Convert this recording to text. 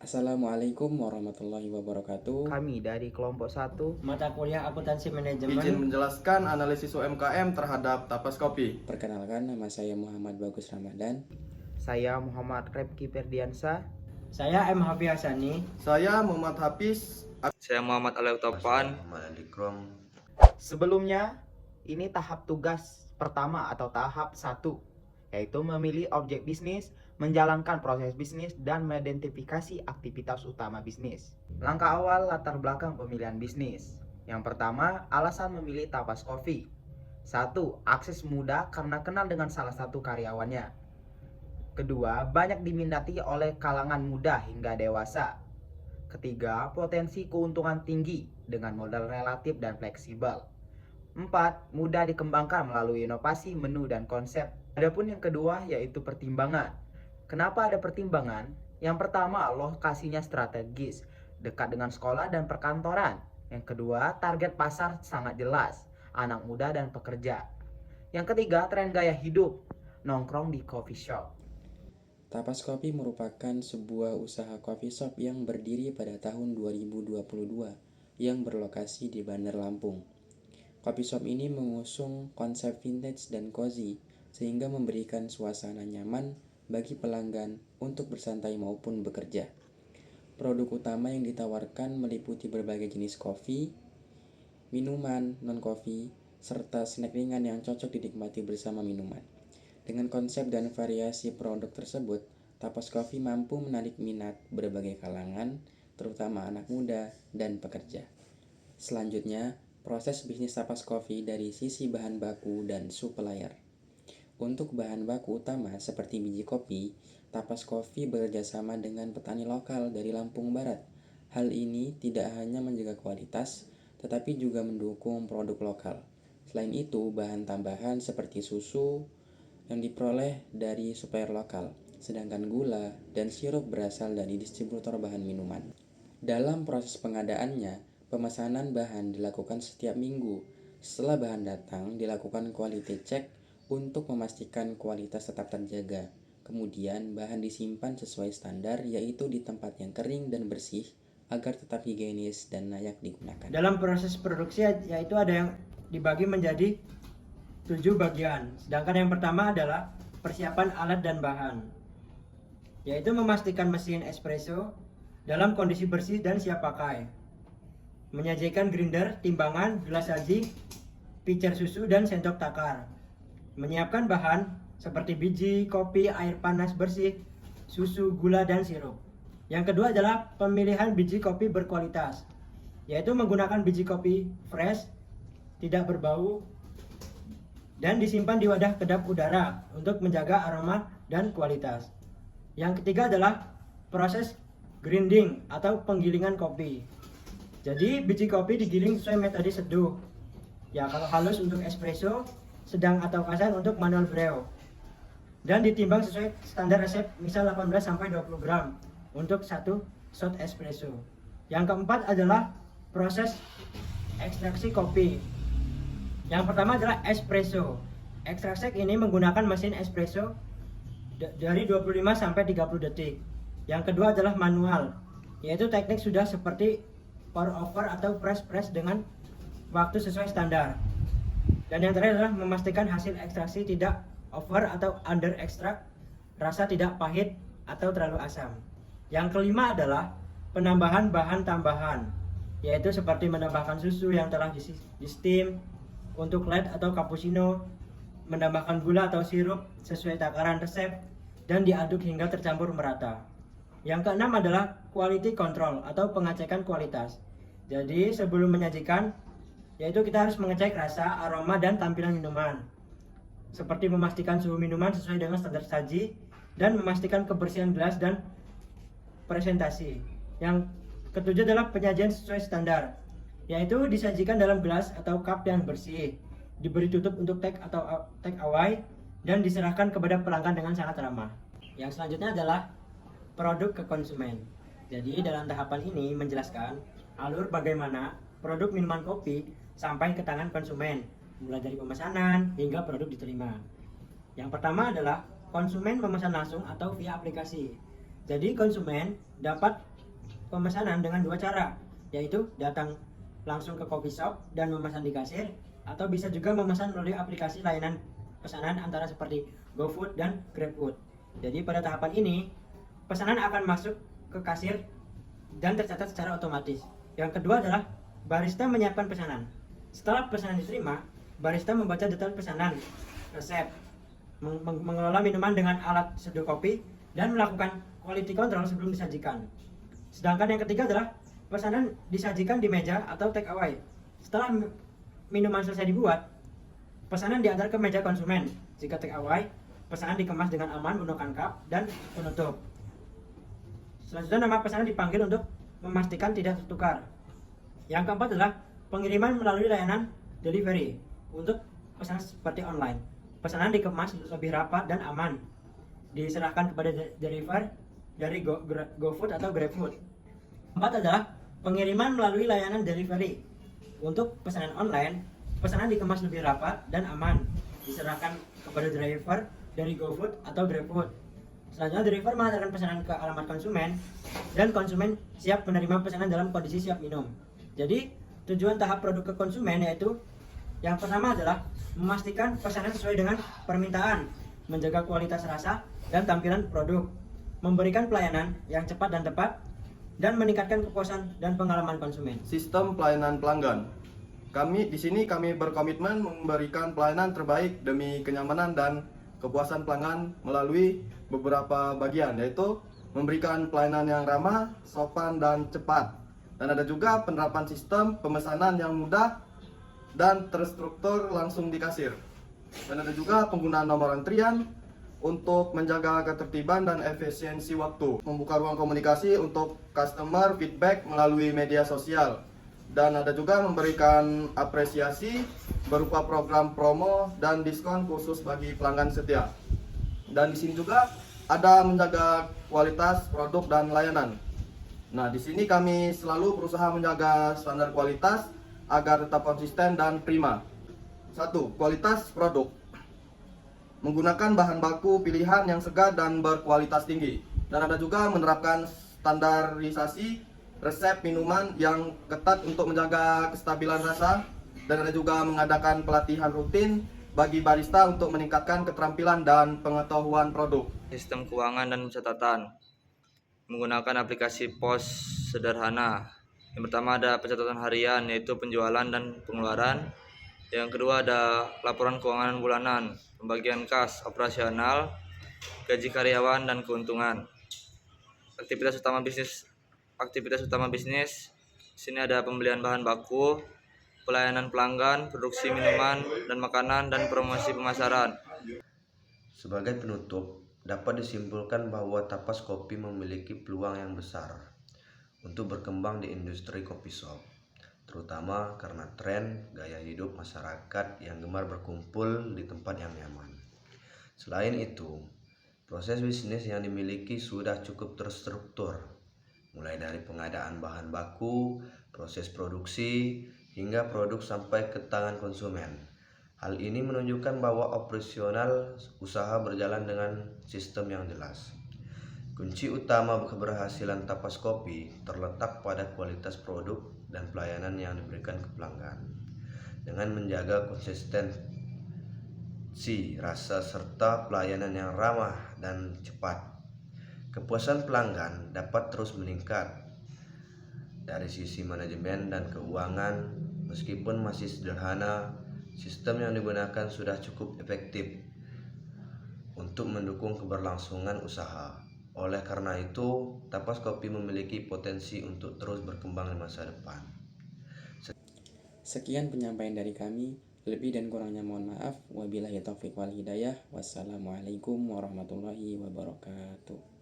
Assalamualaikum warahmatullahi wabarakatuh. Kami dari kelompok 1 Mata kuliah akuntansi manajemen. Izin menjelaskan analisis UMKM terhadap Tapas Kopi. Perkenalkan, nama saya Muhammad Bagus Ramadan. Saya Muhammad Repki Ferdiansa. Saya M. Hafi Hasani. Saya Muhammad Hafiz. Saya Muhammad Aleu Topan. Sebelumnya, ini tahap tugas pertama atau tahap 1, yaitu memilih objek bisnis, menjalankan proses bisnis, dan mengidentifikasi aktivitas utama bisnis. Langkah awal latar belakang pemilihan bisnis. Yang pertama, alasan memilih Tapas Coffee. 1. Akses mudah karena kenal dengan salah satu karyawannya. Kedua, banyak diminati oleh kalangan muda hingga dewasa. Ketiga, potensi keuntungan tinggi dengan modal relatif dan fleksibel. 4. Mudah dikembangkan melalui inovasi menu dan konsep. Adapun yang kedua yaitu pertimbangan. Kenapa ada pertimbangan? Yang pertama, lokasinya strategis, dekat dengan sekolah dan perkantoran. Yang kedua, target pasar sangat jelas, anak muda dan pekerja. Yang ketiga, tren gaya hidup, nongkrong di coffee shop. Tapas Kopi merupakan sebuah usaha coffee shop yang berdiri pada tahun 2022 yang berlokasi di Bandar Lampung. Coffee shop ini mengusung konsep vintage dan cozy sehingga memberikan suasana nyaman bagi pelanggan untuk bersantai maupun bekerja. Produk utama yang ditawarkan meliputi berbagai jenis kopi, minuman non-kopi, serta snack ringan yang cocok dinikmati bersama minuman. Dengan konsep dan variasi produk tersebut, Tapas Coffee mampu menarik minat berbagai kalangan, terutama anak muda dan pekerja. Selanjutnya, proses bisnis Tapas Coffee dari sisi bahan baku dan supplier. Untuk bahan baku utama seperti biji kopi, Tapas Coffee bekerjasama dengan petani lokal dari Lampung Barat. Hal ini tidak hanya menjaga kualitas, tetapi juga mendukung produk lokal. Selain itu, bahan tambahan seperti susu yang diperoleh dari supplier lokal, sedangkan gula dan sirup berasal dari distributor bahan minuman. Dalam proses pengadaannya, pemesanan bahan dilakukan setiap minggu. Setelah bahan datang, dilakukan quality check untuk memastikan kualitas tetap terjaga. Kemudian, bahan disimpan sesuai standar, yaitu di tempat yang kering dan bersih, agar tetap higienis dan layak digunakan. Dalam proses produksi yaitu ada yang dibagi menjadi 7 bagian. Sedangkan yang pertama adalah persiapan alat dan bahan, yaitu memastikan mesin espresso dalam kondisi bersih dan siap pakai, menyajikan grinder, timbangan, gelas saji, pitcher susu, dan sendok takar, menyiapkan bahan seperti biji, kopi, air panas bersih, susu, gula, dan sirup. Yang kedua adalah pemilihan biji kopi berkualitas, yaitu menggunakan biji kopi fresh, tidak berbau, dan disimpan di wadah kedap udara untuk menjaga aroma dan kualitas. Yang ketiga adalah proses grinding atau penggilingan kopi. Jadi biji kopi digiling sesuai metode seduh. Ya, kalau halus untuk espresso, sedang atau kasar untuk manual brew. Dan ditimbang sesuai standar resep, misal 18-20 gram untuk satu shot espresso. Yang keempat adalah proses ekstraksi kopi. Yang pertama adalah espresso. Ekstraksi ini menggunakan mesin espresso dari 25-30 detik. Yang kedua adalah manual, yaitu teknik sudah seperti pour over atau press dengan waktu sesuai standar. Dan yang terakhir adalah memastikan hasil ekstraksi tidak over atau under extract, rasa tidak pahit atau terlalu asam. Yang kelima adalah penambahan bahan tambahan, yaitu seperti menambahkan susu yang telah di steam untuk latte atau cappuccino, menambahkan gula atau sirup sesuai takaran resep, dan diaduk hingga tercampur merata. Yang keenam adalah quality control atau pengecekan kualitas. Jadi sebelum menyajikan, yaitu kita harus mengecek rasa, aroma, dan tampilan minuman, seperti memastikan suhu minuman sesuai dengan standar saji dan memastikan kebersihan gelas dan presentasi. Yang ketujuh adalah penyajian sesuai standar, yaitu disajikan dalam gelas atau cup yang bersih, diberi tutup untuk take away, dan diserahkan kepada pelanggan dengan sangat ramah. Yang selanjutnya adalah produk ke konsumen. Jadi dalam tahapan ini menjelaskan alur bagaimana produk minuman kopi sampai ke tangan konsumen, mulai dari pemesanan hingga produk diterima. Yang pertama adalah konsumen memesan langsung atau via aplikasi. Jadi konsumen dapat pemesanan dengan dua cara, yaitu datang langsung ke coffee shop dan memesan di kasir, atau bisa juga memesan melalui aplikasi layanan pesanan antara seperti GoFood dan GrabFood. Jadi pada tahapan ini, pesanan akan masuk ke kasir dan tercatat secara otomatis. Yang kedua adalah barista menyiapkan pesanan. Setelah pesanan diterima, barista membaca detail pesanan, resep, mengelola minuman dengan alat seduh kopi, dan melakukan quality control sebelum disajikan. Sedangkan yang ketiga adalah pesanan disajikan di meja atau take away. Setelah minuman selesai dibuat, pesanan diantar ke meja konsumen. Jika take away, pesanan dikemas dengan aman menggunakan cup dan penutup. Selanjutnya nama pesanan dipanggil untuk memastikan tidak tertukar. Yang keempat adalah pengiriman melalui layanan delivery untuk pesanan seperti online. Pesanan dikemas lebih rapat dan aman, diserahkan kepada deliver dari GoFood atau GrabFood. Keempat adalah pengiriman melalui layanan delivery. Untuk pesanan online, pesanan dikemas lebih rapat dan aman, diserahkan kepada driver dari GoFood atau GrabFood. Selanjutnya, driver mengantarkan pesanan ke alamat konsumen, dan konsumen siap menerima pesanan dalam kondisi siap minum. Jadi, tujuan tahap produk ke konsumen yaitu yang pertama adalah memastikan pesanan sesuai dengan permintaan, menjaga kualitas rasa dan tampilan produk, memberikan pelayanan yang cepat dan tepat, dan meningkatkan kepuasan dan pengalaman konsumen. Sistem pelayanan pelanggan. Di sini kami berkomitmen memberikan pelayanan terbaik demi kenyamanan dan kepuasan pelanggan melalui beberapa bagian, yaitu memberikan pelayanan yang ramah, sopan, dan cepat. Dan ada juga penerapan sistem pemesanan yang mudah dan terstruktur langsung di kasir. Dan ada juga penggunaan nomor antrian untuk menjaga ketertiban dan efisiensi waktu. Membuka ruang komunikasi untuk customer feedback melalui media sosial. Dan ada juga memberikan apresiasi berupa program promo dan diskon khusus bagi pelanggan setia. Dan di sini juga ada menjaga kualitas produk dan layanan. Nah, di sini kami selalu berusaha menjaga standar kualitas agar tetap konsisten dan prima. 1. Kualitas produk. Menggunakan bahan baku pilihan yang segar dan berkualitas tinggi. Dan ada juga menerapkan standarisasi resep minuman yang ketat untuk menjaga kestabilan rasa. Dan ada juga mengadakan pelatihan rutin bagi barista untuk meningkatkan keterampilan dan pengetahuan produk. Sistem keuangan dan pencatatan. Menggunakan aplikasi pos sederhana. Yang pertama ada pencatatan harian, yaitu penjualan dan pengeluaran. Yang kedua ada laporan keuangan bulanan, pembagian kas operasional, gaji karyawan, dan keuntungan. Aktivitas utama bisnis. Di sini ada pembelian bahan baku, pelayanan pelanggan, produksi minuman dan makanan, dan promosi pemasaran. Sebagai penutup, dapat disimpulkan bahwa Tapas Kopi memiliki peluang yang besar untuk berkembang di industri kopi shop, terutama karena tren gaya hidup masyarakat yang gemar berkumpul di tempat yang nyaman. Selain itu, proses bisnis yang dimiliki sudah cukup terstruktur, mulai dari pengadaan bahan baku, proses produksi, hingga produk sampai ke tangan konsumen. Hal ini menunjukkan bahwa operasional usaha berjalan dengan sistem yang jelas. Kunci utama keberhasilan Tapas Kopi terletak pada kualitas produk dan pelayanan yang diberikan ke pelanggan. Dengan menjaga konsistensi rasa serta pelayanan yang ramah dan cepat, kepuasan pelanggan dapat terus meningkat. Dari sisi manajemen dan keuangan, meskipun masih sederhana, sistem yang digunakan sudah cukup efektif untuk mendukung keberlangsungan usaha. Oleh karena itu, Tapas Kopi memiliki potensi untuk terus berkembang di masa depan. Sekian penyampaian dari kami. Lebih dan kurangnya mohon maaf. Wabillahi taufiq wal hidayah. Wassalamualaikum warahmatullahi wabarakatuh.